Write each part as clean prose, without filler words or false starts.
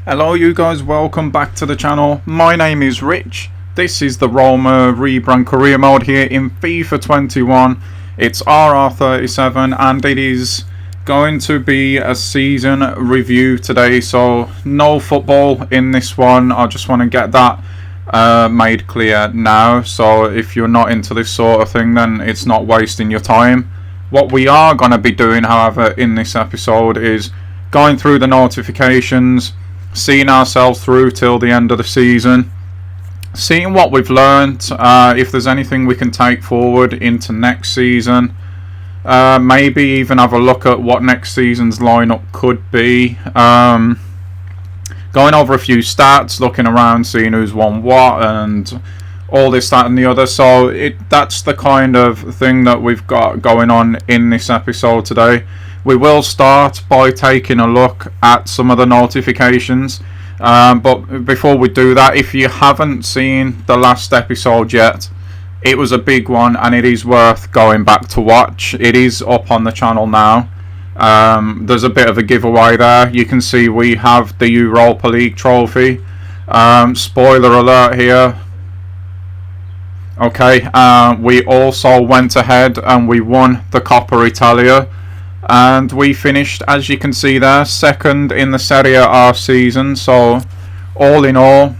Hello you guys, welcome back to the channel. My name is Rich. This is the Roma Rebrand career mode here in FIFA 21. It's RR37 and it is going to be a season review today. So no football in this one. I just want to get that made clear now. So if you're not into this sort of thing, then it's not wasting your time. What we are going to be doing, however, in this episode is going through the notifications, seeing ourselves through till the end of the season, seeing what we've learned, if there's anything we can take forward into next season, maybe even have a look at what next season's lineup could be, going over a few stats, looking around, seeing who's won what and all this, that and the other. So that's the kind of thing that we've got going on in this episode today. We will start by taking a look at some of the notifications, but before we do that, if you haven't seen the last episode yet, it was a big one and it is worth going back to watch. It is up on the channel now. There's a bit of a giveaway there. You can see we have the Europa League trophy. Spoiler alert here. Okay, we also went ahead and we won the Coppa Italia. And we finished, as you can see there, second in the Serie A season. So all in all,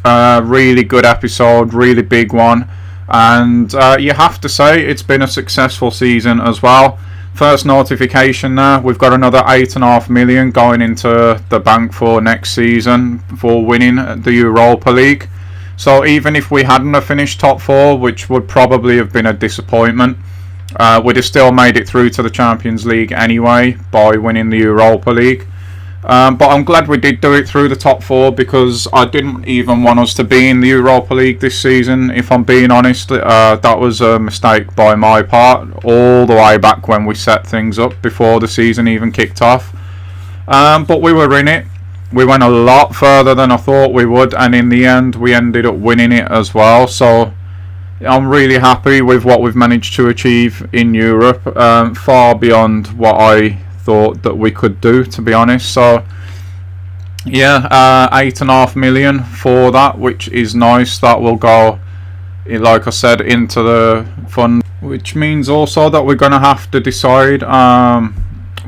really good episode, really big one. And you have to say it's been a successful season as well. First notification there, we've got another 8.5 million going into the bank for next season for winning the Europa League. So even if we hadn't have finished top four, which would probably have been a disappointment, we'd have still made it through to the Champions League anyway by winning the Europa League. But I'm glad we did do it through the top four, because I didn't even want us to be in the Europa League this season, if I'm being honest. That was a mistake by my part all the way back when we set things up before the season even kicked off. But we were in it. We went a lot further than I thought we would, and in the end we ended up winning it as well. So I'm really happy with what we've managed to achieve in Europe, far beyond what I thought that we could do, to be honest. So yeah, 8.5 million for that, which is nice. That will go, like I said, into the fund, which means also that we're going to have to decide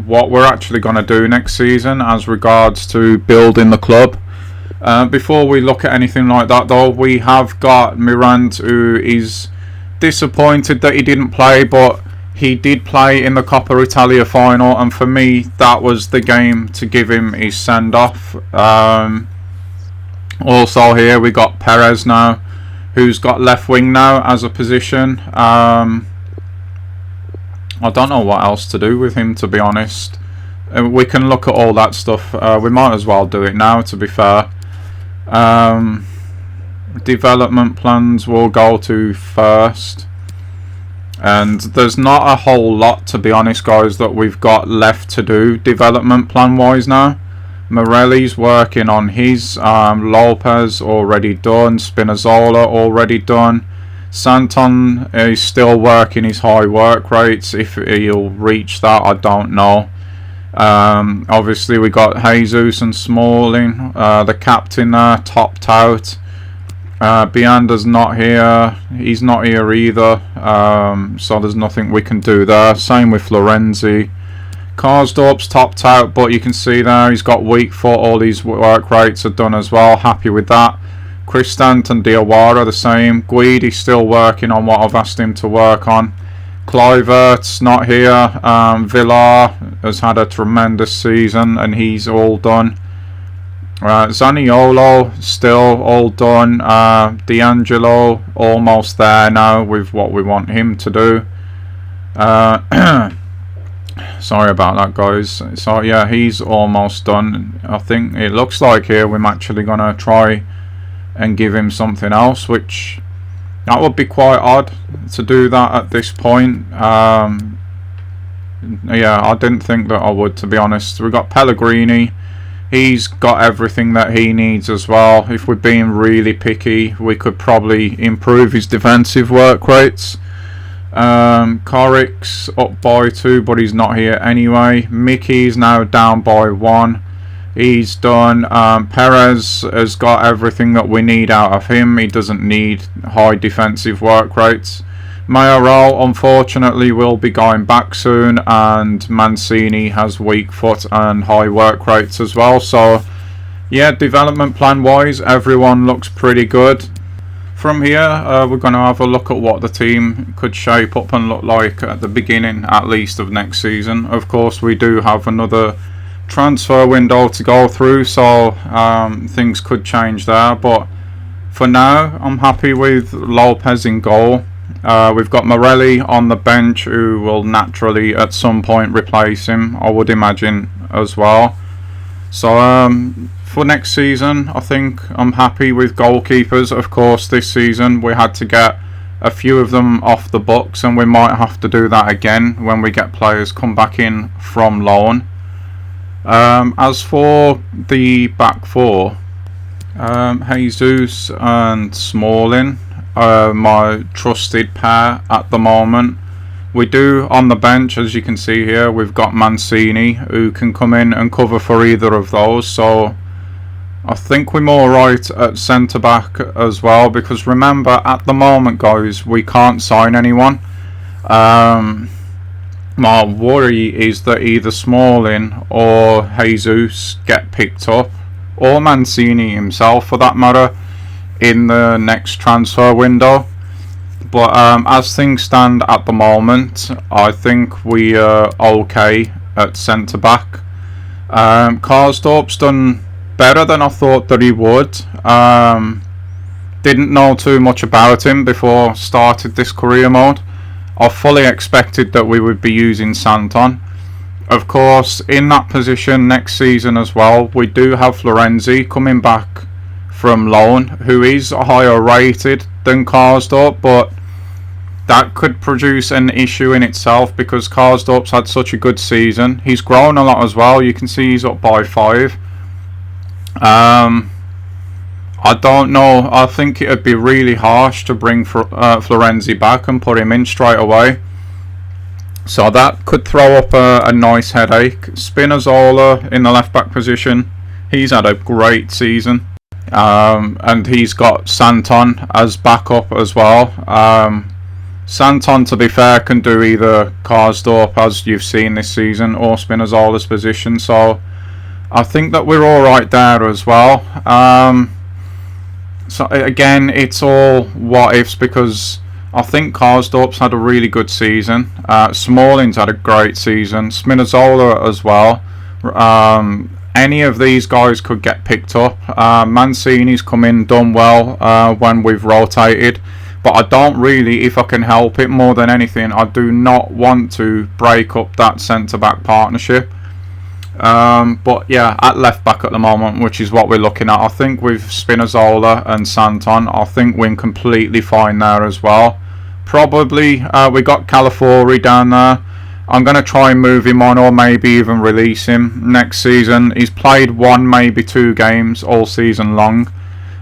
what we're actually going to do next season as regards to building the club. Before we look at anything like that though, we have got Mirand, who is disappointed that he didn't play, but he did play in the Coppa Italia final, and for me that was the game to give him his send-off. Also here we got Perez now, who's got left wing now as a position. I don't know what else to do with him, to be honest. We can look at all that stuff. We might as well do it now, to be fair. Development plans will go to first, and there's not a whole lot, to be honest guys, that we've got left to do development plan wise now. Morelli's working on his, Lopez already done, Spinazzola already done, Santon is still working his high work rates. If he'll reach that, I don't know. Obviously we got Jesus and Smalling, the captain there, topped out. Bianda's not here, he's not here either, so there's nothing we can do there. Same with Florenzi. Karsdorp's topped out, but you can see there he's got weak foot, all these work rates are done as well, happy with that. Kristant and Diawara the same. Guidi's still working on what I've asked him to work on. Kluivert's not here. Villar has had a tremendous season and he's all done. Zaniolo still all done. D'Angelo almost there now with what we want him to do. Sorry about that guys. So yeah, he's almost done. I think it looks like here we're actually going to try and give him something else, which that would be quite odd to do that at this point. Yeah, I didn't think that I would, to be honest. We've got Pellegrini. He's got everything that he needs as well. If we're being really picky, we could probably improve his defensive work rates. Corric's up by 2, but he's not here anyway. Mickey's now down by 1. he's done. Perez has got everything that we need out of him. He doesn't need high defensive work rates. Mayoral unfortunately will be going back soon, and Mancini has weak foot and high work rates as well. So yeah, development plan wise, everyone looks pretty good. From here, we're going to have a look at what the team could shape up and look like at the beginning, at least, of next season. Of course, we do have another transfer window to go through, so things could change there. But for now, I'm happy with Lopez in goal. We've got Morelli on the bench, who will naturally at some point replace him, I would imagine, as well. So for next season, I think I'm happy with goalkeepers. Of course, this season we had to get a few of them off the books, and we might have to do that again when we get players come back in from loan. As for the back four, Jesus and Smalling are my trusted pair at the moment. We do on the bench, as you can see here, we've got Mancini, who can come in and cover for either of those. So I think we're more right at centre back as well, because remember, at the moment, guys, we can't sign anyone. My worry is that either Smalling or Jesus get picked up, or Mancini himself for that matter, in the next transfer window. But as things stand at the moment, I think we are okay at centre back. Karsdorp's done better than I thought that he would. Didn't know too much about him before started this career mode. I fully expected that we would be using Santon. Of course, in that position next season as well, we do have Florenzi coming back from loan, who is higher rated than Karsdorp, but that could produce an issue in itself, because Karsdorp's had such a good season. He's grown a lot as well. You can see he's up by 5. I don't know. I think it would be really harsh to bring Florenzi back and put him in straight away. So that could throw up a nice headache. Spinazzola in the left back position. He's had a great season. And he's got Santon as backup as well. Santon, to be fair, can do either Karsdorp, as you've seen this season, or Spinazzola's position. So I think that we're all right there as well. So again, it's all what ifs, because I think Karsdorp's had a really good season. Smalling's had a great season. Spinazzola as well. Any of these guys could get picked up. Mancini's come in, done well when we've rotated. But I don't really, if I can help it more than anything, I do not want to break up that centre-back partnership. But yeah, at left-back at the moment, which is what we're looking at, I think with Spinazzola and Santon, I think we're completely fine there as well. Probably, we got Calafiori down there. I'm going to try and move him on, or maybe even release him next season. He's played 1, maybe 2 games all season long,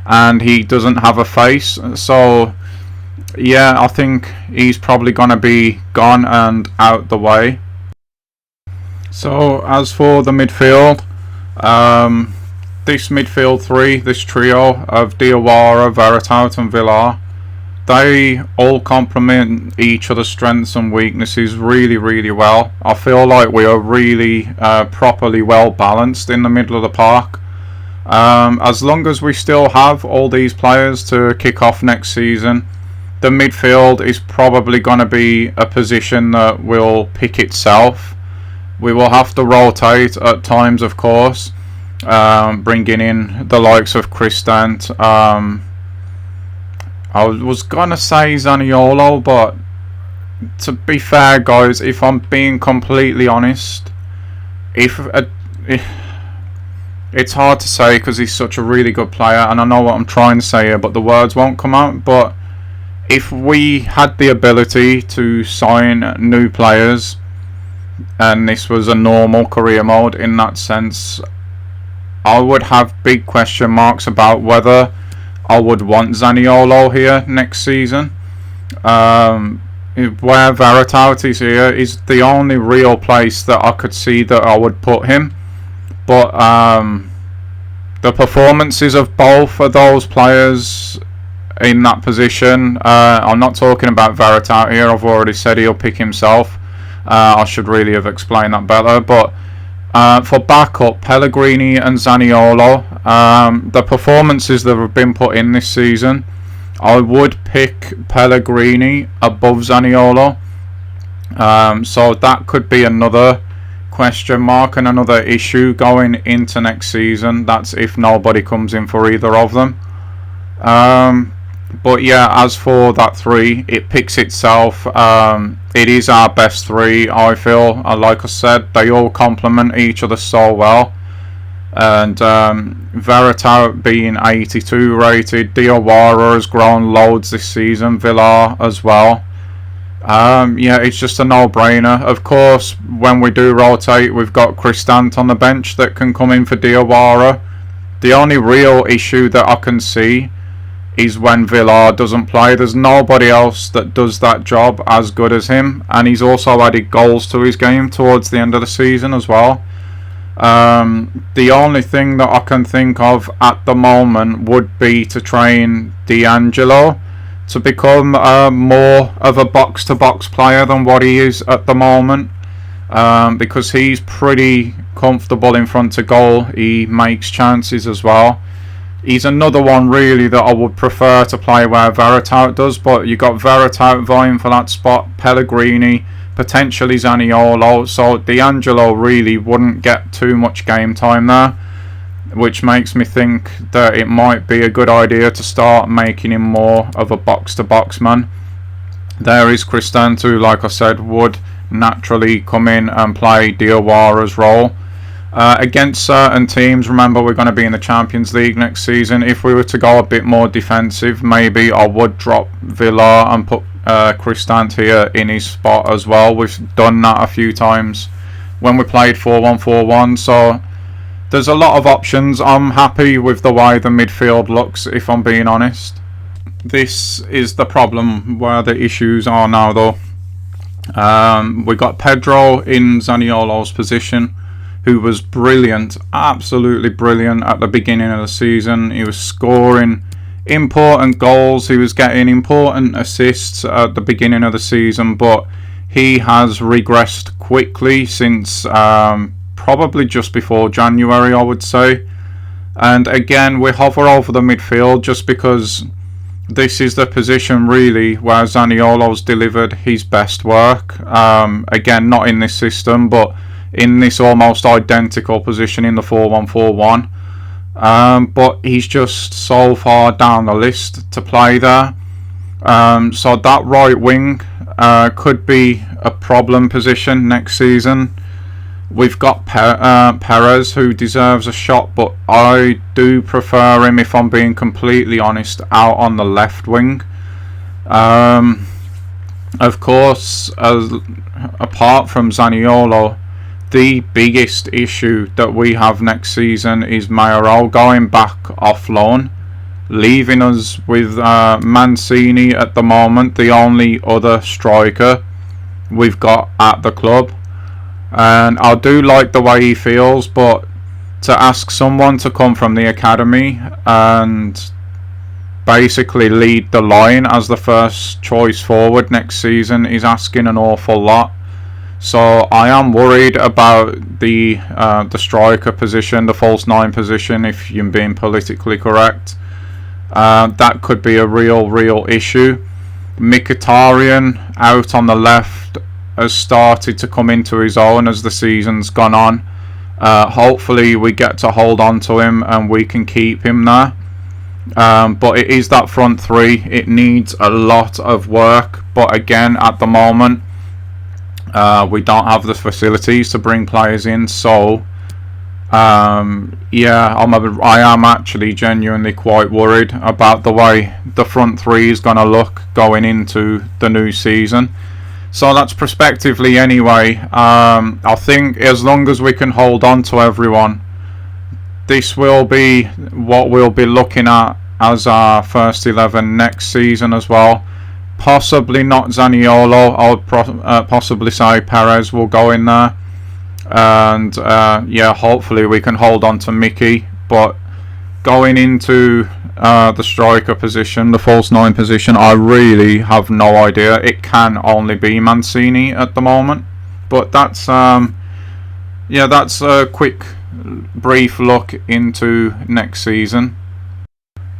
and he doesn't have a face. So yeah, I think he's probably going to be gone and out the way. So as for the midfield, this midfield 3, this trio of Diawara, Veritout and Villar, they all complement each other's strengths and weaknesses really, really well. I feel like we are really properly well balanced in the middle of the park. As long as we still have all these players to kick off next season, the midfield is probably going to be a position that will pick itself. We will have to rotate at times, of course, bringing in the likes of Cristante. I was going to say Zaniolo, but to be fair, guys, if I'm being completely honest, it's hard to say because he's such a really good player, and I know what I'm trying to say here, but the words won't come out. But if we had the ability to sign new players, and this was a normal career mode in that sense, I would have big question marks about whether I would want Zaniolo here next season. Where Veritout is here is the only real place that I could see that I would put him. But the performances of both of those players in that position, I'm not talking about Veretout here, I've already said he'll pick himself. I should really have explained that better. But for backup, Pellegrini and Zaniolo, the performances that have been put in this season, I would pick Pellegrini above Zaniolo. So that could be another question mark and another issue going into next season. That's if nobody comes in for either of them. But yeah, as for that three, it picks itself. It is our best three, I feel. Like I said, they all complement each other so well. And Veretout being 82 rated, Diawara has grown loads this season, Villar as well. Yeah, it's just a no-brainer. Of course, when we do rotate, we've got Cristante on the bench that can come in for Diawara. The only real issue that I can see is when Villar doesn't play. There's nobody else that does that job as good as him, and he's also added goals to his game towards the end of the season as well. The only thing that I can think of at the moment would be to train D'Angelo to become more of a box-to-box player than what he is at the moment, because he's pretty comfortable in front of goal. He makes chances as well. He's another one really that I would prefer to play where Veretout does, but you got Veretout vying for that spot, Pellegrini, potentially Zaniolo, so D'Angelo really wouldn't get too much game time there, which makes me think that it might be a good idea to start making him more of a box-to-box man. There is Cristante, who, like I said, would naturally come in and play Diawara's role. Against certain teams, remember we're going to be in the Champions League next season. If we were to go a bit more defensive, maybe I would drop Villar and put Cristante here in his spot as well. We've done that a few times when we played 4-1-4-1, so there's a lot of options. I'm happy with the way the midfield looks, if I'm being honest. This is the problem where the issues are now though. We got Pedro in Zaniolo's position, who was brilliant, absolutely brilliant at the beginning of the season. He was scoring important goals, he was getting important assists at the beginning of the season, but he has regressed quickly since probably just before January, I would say. And again, we hover over the midfield just because this is the position really where Zaniolo's delivered his best work. Again, not in this system, but in this almost identical position in the 4-1-4-1. But he's just so far down the list to play there. So that right wing could be a problem position next season. We've got Perez, who deserves a shot, but I do prefer him, if I'm being completely honest, out on the left wing. Of course, apart from Zaniolo, the biggest issue that we have next season is Mayoral going back off loan, leaving us with Mancini at the moment, the only other striker we've got at the club. And I do like the way he feels, but to ask someone to come from the academy and basically lead the line as the first choice forward next season is asking an awful lot. So I am worried about the striker position, the false nine position, if you're being politically correct. That could be a real issue. Mkhitaryan out on the left has started to come into his own as the season's gone on. Hopefully we get to hold on to him and we can keep him there. But it is that front three. It needs a lot of work. But again, at the moment, we don't have the facilities to bring players in. So, yeah, I am actually genuinely quite worried about the way the front three is going to look going into the new season. So that's prospectively anyway. I think as long as we can hold on to everyone, this will be what we'll be looking at as our first 11 next season as well. Possibly not Zaniolo. I would possibly say Perez will go in there. and yeah, hopefully we can hold on to Mickey. But going into the striker position, the false 9 position, I really have no idea. It can only be Mancini at the moment. But that's yeah, that's a quick brief look into next season.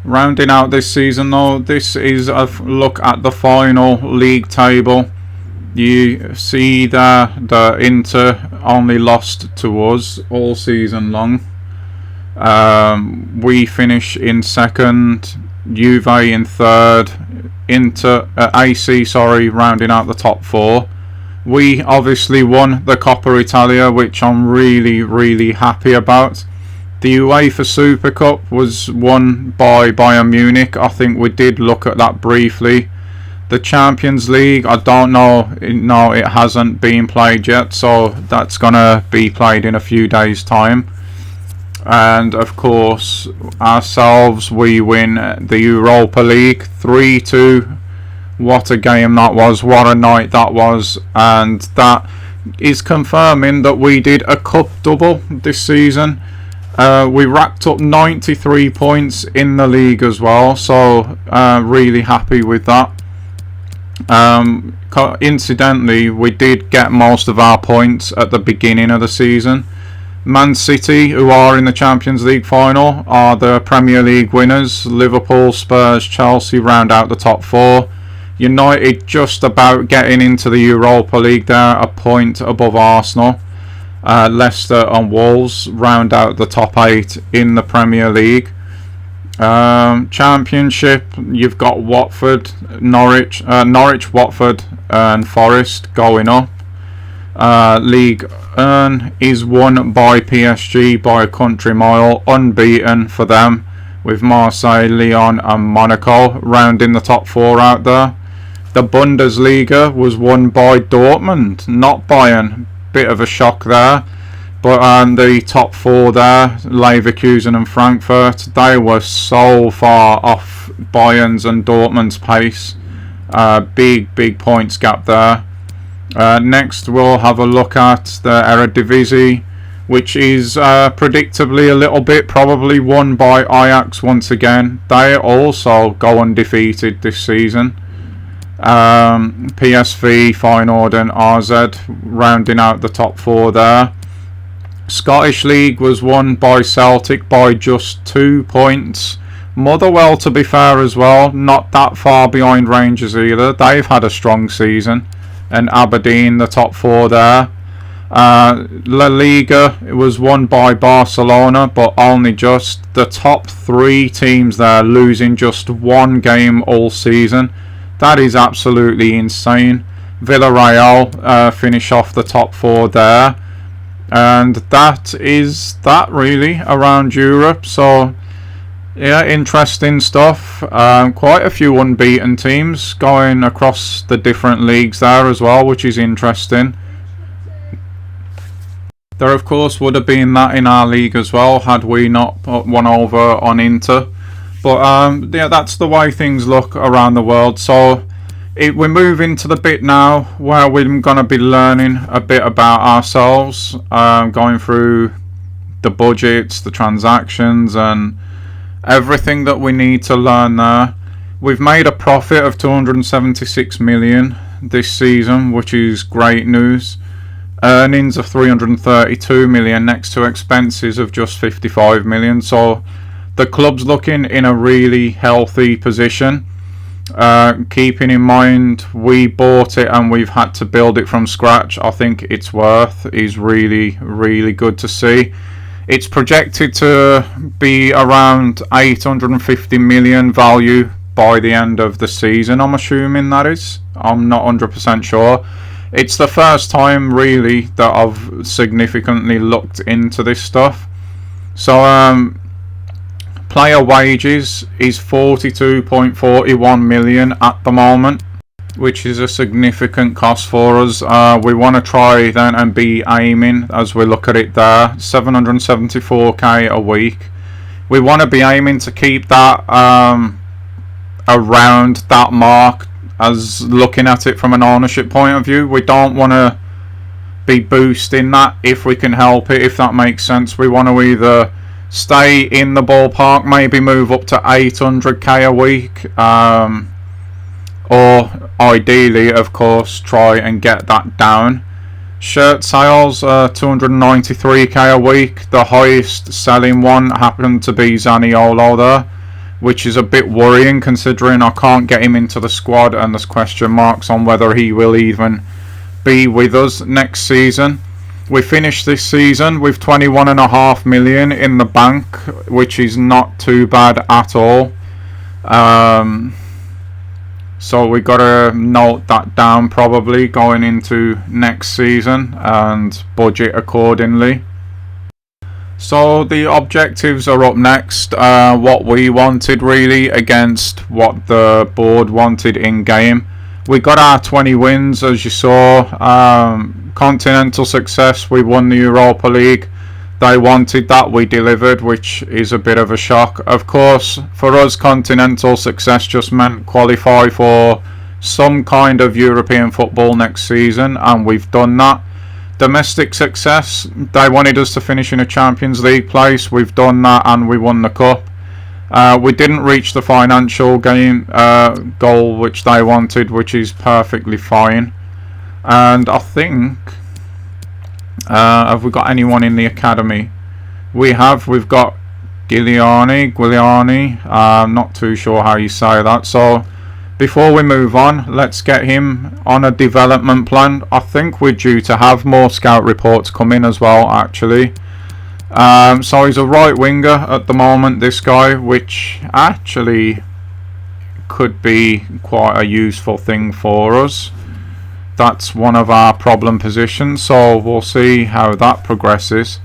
Rounding out this season though, this is a look at the final league table. You see there the Inter only lost to us all season long. We finish in second, Juve in third, AC rounding out the top 4. We obviously won the Coppa Italia, which I'm really happy about. The UEFA Super Cup was won by Bayern Munich. I think we did look at that briefly. The Champions League, I don't know. No, it hasn't been played yet, so that's going to be played in a few days' time. And of course, ourselves, we win the Europa League 3-2. What a game that was. What a night that was. And that is confirming that we did a cup double this season. We racked up 93 points in the league as well, so really happy with that. Incidentally, we did get most of our points at the beginning of the season. Man City, who are in the Champions League final, are the Premier League winners. Liverpool, Spurs, Chelsea round out the top 4. United just about getting into the Europa League there, a point above Arsenal. Leicester and Wolves round out the top 8 in the Premier League. Championship, you've got Watford, Norwich, Watford and Forest going up. League is won by PSG by a country mile, unbeaten for them, with Marseille, Lyon and Monaco rounding the top 4 out there. The Bundesliga was won by Dortmund, not Bayern. Bit of a shock there. But the top 4 there, Leverkusen and Frankfurt, they were so far off Bayern's and Dortmund's pace. Big points gap there. Next we'll have a look at the Eredivisie, which is predictably a little bit probably won by Ajax once again. They also go undefeated this season. PSV, Feyenoord and RZ rounding out the top 4 there. Scottish League was won by Celtic by just 2 points. Motherwell, to be fair as well, not that far behind Rangers either. They've had a strong season. And Aberdeen, the top 4 there. La Liga, it was won by Barcelona, but only just. The top 3 teams there losing just 1 game all season. That is absolutely insane. Villarreal finish off the top 4 there. And that is that really around Europe. So yeah, interesting stuff. Quite a few unbeaten teams going across the different leagues there as well, which is interesting. There of course would have been that in our league as well had we not put one over on Inter. But yeah, that's the way things look around the world. So we're moving to the bit now where we're going to be learning a bit about ourselves, going through the budgets, the transactions and everything that we need to learn there. We've made a profit of 276 million this season, which is great news. Earnings of 332 million next to expenses of just 55 million. So the club's looking in a really healthy position. Keeping in mind we bought it and we've had to build it from scratch, I think its worth is really good to see. It's projected to be around 850 million value by the end of the season, I'm assuming that is. I'm not 100% sure. It's the first time really that I've significantly looked into this stuff. So player wages is 42.41 million at the moment, which is a significant cost for us. We want to try then and be aiming, as we look at it there, 774k a week. We want to be aiming to keep that around that mark, as looking at it from an ownership point of view. We don't want to be boosting that if we can help it, if that makes sense. We want to either stay in the ballpark, maybe move up to 800k a week, or ideally, of course, try and get that down. Shirt sales, 293k a week. The highest selling one happened to be Zaniolo there, which is a bit worrying considering I can't get him into the squad and there's question marks on whether he will even be with us next season. We finished this season with 21.5 million in the bank, which is not too bad at all. So we got to note that down probably going into next season and budget accordingly. So the objectives are up next. What we wanted really against what the board wanted in game. We got our 20 wins, as you saw. Continental success. We won the Europa League. They wanted that, we delivered, which is a bit of a shock. Of course, for us, continental success just meant qualify for some kind of European football next season, and we've done that. Domestic success, they wanted us to finish in a Champions League place. We've done that, and we won the cup. We didn't reach the financial goal which they wanted, which is perfectly fine. And I think... have we got anyone in the academy? We've got Giuliani. I'm not too sure how you say that. So before we move on, let's get him on a development plan. I think we're due to have more scout reports come in as well, actually. So he's a right winger at the moment, this guy, which actually could be quite a useful thing for us. That's one of our problem positions, so we'll see how that progresses.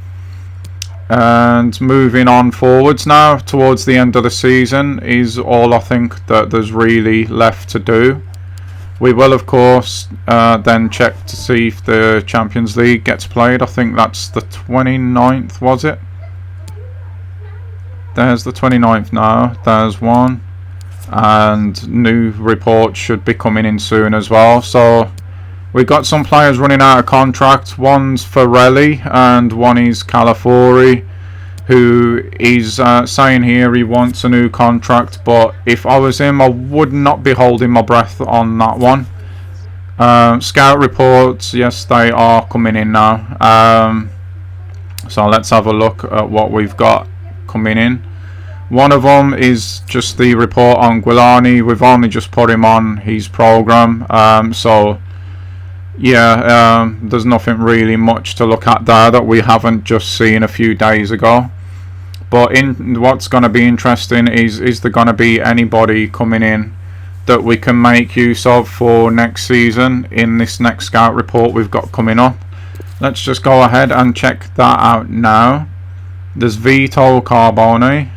And moving on forwards now towards the end of the season is all I think that there's really left to do. We will of course then check to see if the Champions League gets played. I think that's the 29th, was it? There's the 29th now. There's one. And new reports should be coming in soon as well. So we've got some players running out of contract. One's Farelli and one is Calafiori, who is saying here he wants a new contract, but if I was him I would not be holding my breath on that one. Scout reports, yes, they are coming in now. So let's have a look at what we've got coming in. One of them is just the report on Giuliani. We've only just put him on his program, so yeah, there's nothing really much to look at there that we haven't just seen a few days ago. But what's going to be interesting is there going to be anybody coming in that we can make use of for next season in this next scout report we've got coming up. Let's just go ahead and check that out now. There's Vito Carbone,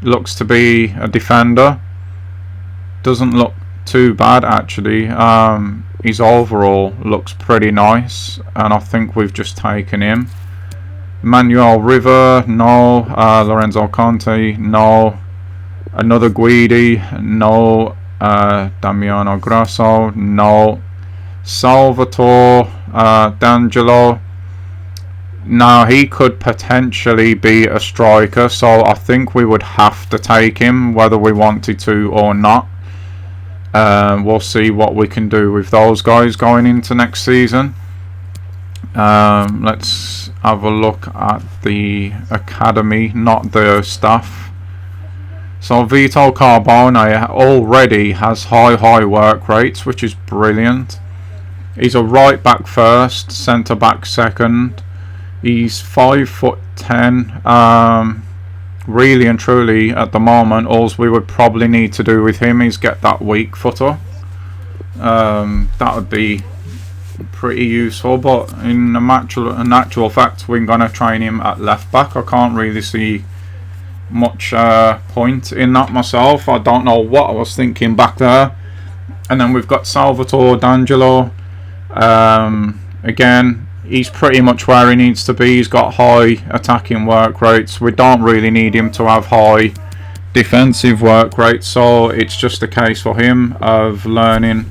looks to be a defender, doesn't look too bad actually. His overall looks pretty nice, and I think we've just taken him. Manuel River, no. Lorenzo Conte, no. Another Guidi, no. Damiano Grasso, no. Salvatore D'Angelo. Now he could potentially be a striker, so I think we would have to take him whether we wanted to or not. We'll see what we can do with those guys going into next season. Let's have a look at the academy, not the staff. So Vito Carbone already has high work rates, which is brilliant. He's a right back first, centre back second. He's 5'10". Really and truly at the moment all we would probably need to do with him is get that weak footer. That would be pretty useful, but in actual fact we're going to train him at left back. I can't really see much point in that myself. I don't know what I was thinking back there. And then we've got Salvatore D'Angelo. Again, he's pretty much where he needs to be. He's got high attacking work rates. We don't really need him to have high defensive work rates, so it's just a case for him of learning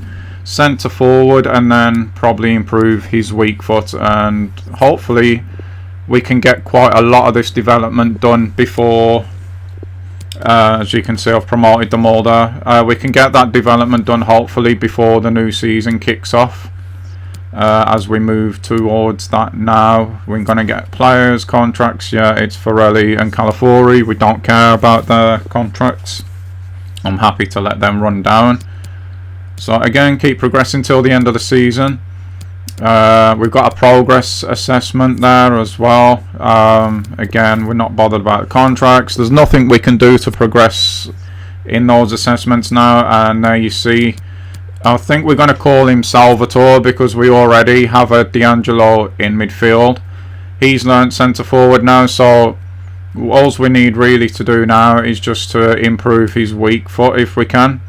centre forward, and then probably improve his weak foot, and hopefully we can get quite a lot of this development done before, as you can see I've promoted them all there. We can get that development done hopefully before the new season kicks off. As we move towards that now, we're going to get players, contracts. Yeah, it's Forelli and Calafori. We don't care about their contracts. I'm happy to let them run down. So again, keep progressing till the end of the season. We've got a progress assessment there as well. Again, we're not bothered about the contracts. There's nothing we can do to progress in those assessments now. And there you see, I think we're going to call him Salvatore because we already have a D'Angelo in midfield. He's learnt centre forward now, so all we need really to do now is just to improve his weak foot if we can.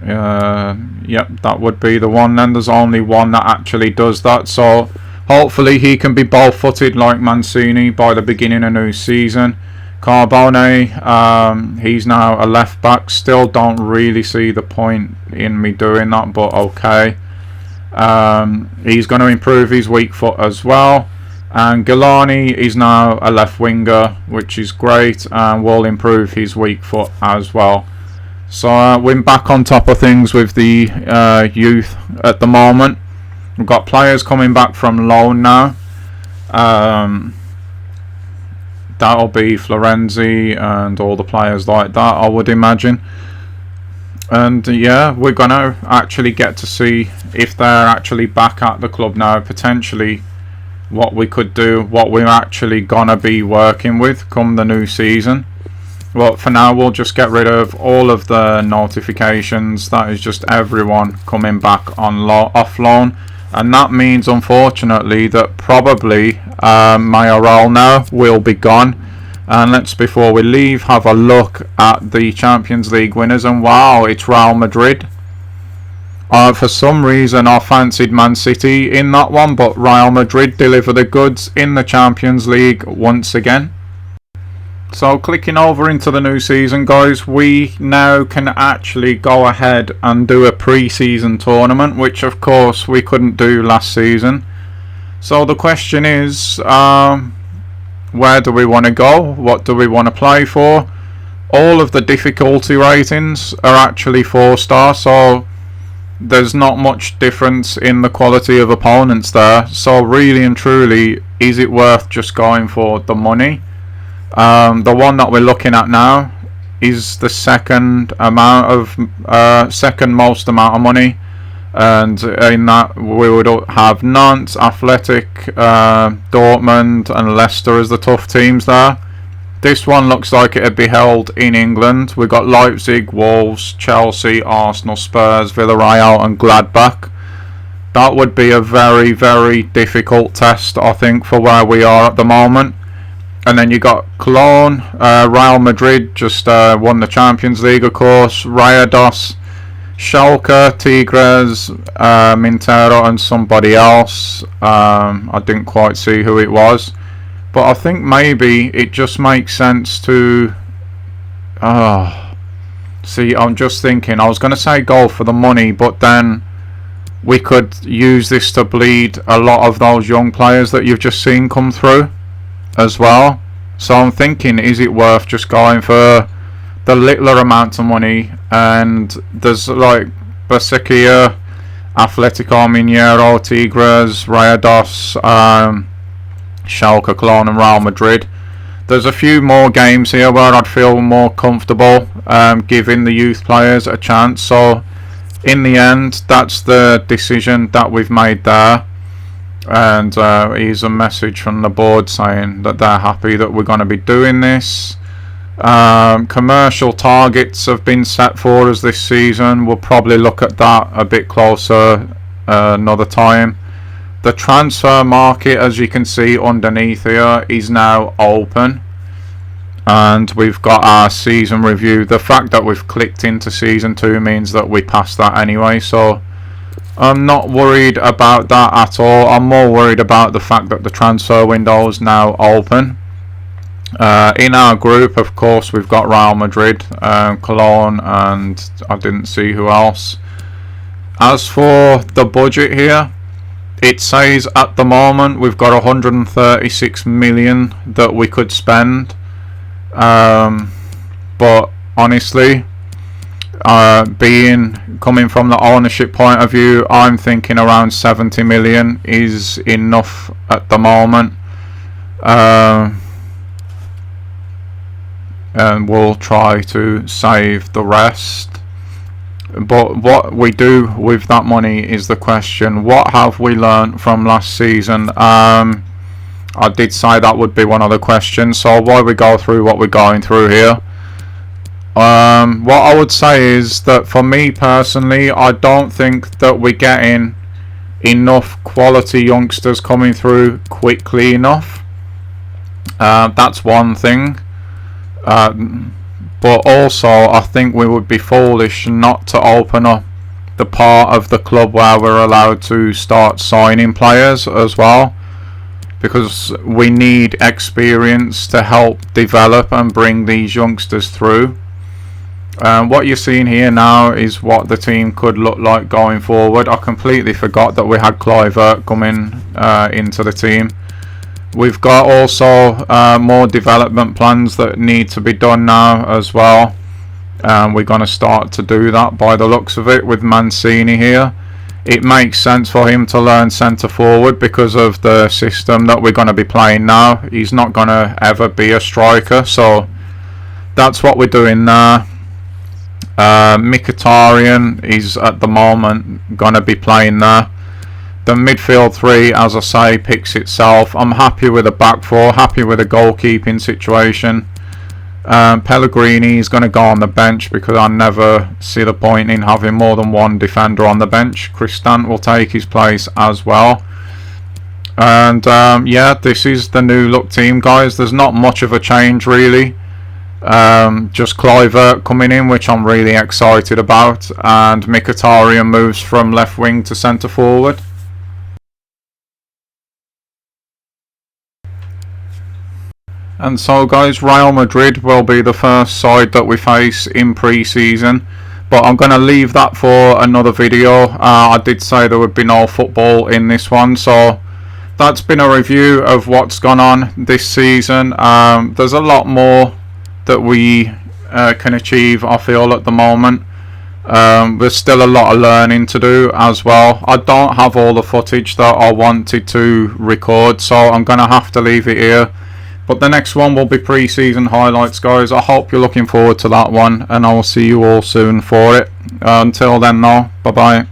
Yep, that would be the one. Then there's only one that actually does that, so hopefully he can be ball-footed like Mancini by the beginning of new season. Carbone, he's now a left back. Still don't really see the point in me doing that, but okay. He's going to improve his weak foot as well. And Galani is now a left winger, which is great, and will improve his weak foot as well. So we're back on top of things with the youth at the moment. We've got players coming back from loan now. That'll be Florenzi and all the players like that, I would imagine. And yeah, we're going to actually get to see if they're actually back at the club now, potentially what we could do, what we're actually going to be working with come the new season. Well, for now, we'll just get rid of all of the notifications. That is just everyone coming back on off loan. And that means, unfortunately, that probably Mayoral now will be gone. And let's, before we leave, have a look at the Champions League winners. And wow, it's Real Madrid. For some reason, I fancied Man City in that one, but Real Madrid deliver the goods in the Champions League once again. So clicking over into the new season, guys, we now can actually go ahead and do a pre-season tournament, which of course we couldn't do last season. So the question is, where do we want to go? What do we want to play for? All of the difficulty ratings are actually 4-star, so there's not much difference in the quality of opponents there. So really and truly, is it worth just going for the money? The one that we're looking at now is the second most amount of money, and in that we would have Nantes, Athletic, Dortmund and Leicester as the tough teams there. This one looks like it'd be held in England. We've got Leipzig, Wolves, Chelsea, Arsenal, Spurs, Villarreal and Gladbach. That would be a very, very difficult test, I think, for where we are at the moment. And then you got Cologne, Real Madrid just won the Champions League, of course. Rayados, Schalke, Tigres, Mintero and somebody else. I didn't quite see who it was. But I think maybe it just makes sense to... see, I'm just thinking, I was going to say go for the money, but then we could use this to bleed a lot of those young players that you've just seen come through as well. So I'm thinking, is it worth just going for the littler amount of money? And there's like Besiktas, Atletico Mineiro, Tigres, Rayados, Schalke, Cologne and Real Madrid. There's a few more games here where I'd feel more comfortable giving the youth players a chance. So in the end, that's the decision that we've made there. And here's a message from the board saying that they're happy that we're going to be doing this. Commercial targets have been set for us this season. We'll probably look at that a bit closer another time. The transfer market, as you can see underneath here, is now open. And we've got our season review. The fact that we've clicked into season 2 means that we passed that anyway, so I'm not worried about that at all. I'm more worried about the fact that the transfer window is now open. In our group, of course, we've got Real Madrid, Cologne, and I didn't see who else. As for the budget here, it says at the moment we've got 136 million that we could spend, but honestly, coming from the ownership point of view, I'm thinking around 70 million is enough at the moment, and we'll try to save the rest. But what we do with that money is the question. What have we learned from last season? I did say that would be one of the questions, so while we go through what we're going through here, what I would say is that for me personally, I don't think that we're getting enough quality youngsters coming through quickly enough. That's one thing. But also, I think we would be foolish not to open up the part of the club where we're allowed to start signing players as well, because we need experience to help develop and bring these youngsters through. What you're seeing here now is what the team could look like going forward. I completely forgot that we had Kluivert coming into the team. We've got also more development plans that need to be done now as well. We're going to start to do that by the looks of it with Mancini here. It makes sense for him to learn centre forward because of the system that we're going to be playing now. He's not going to ever be a striker, so that's what we're doing now. Mkhitaryan is at the moment going to be playing there. The midfield three, as I say, picks itself. I'm happy with the back four, happy with the goalkeeping situation. Pellegrini is going to go on the bench because I never see the point in having more than one defender on the bench. Kristan will take his place as well. And yeah, this is the new look team, guys. There's not much of a change really. Just Kluivert coming in, which I'm really excited about, and Mkhitaryan moves from left wing to centre forward. And so guys, Real Madrid will be the first side that we face in pre-season, but I'm going to leave that for another video. I did say there would be no football in this one, so that's been a review of what's gone on this season. There's a lot more that we can achieve, I feel, at the moment. There's still a lot of learning to do as well. I don't have all the footage that I wanted to record, so I'm going to have to leave it here. But the next one will be pre-season highlights, guys. I hope you're looking forward to that one, and I will see you all soon for it. Until then, though, bye-bye.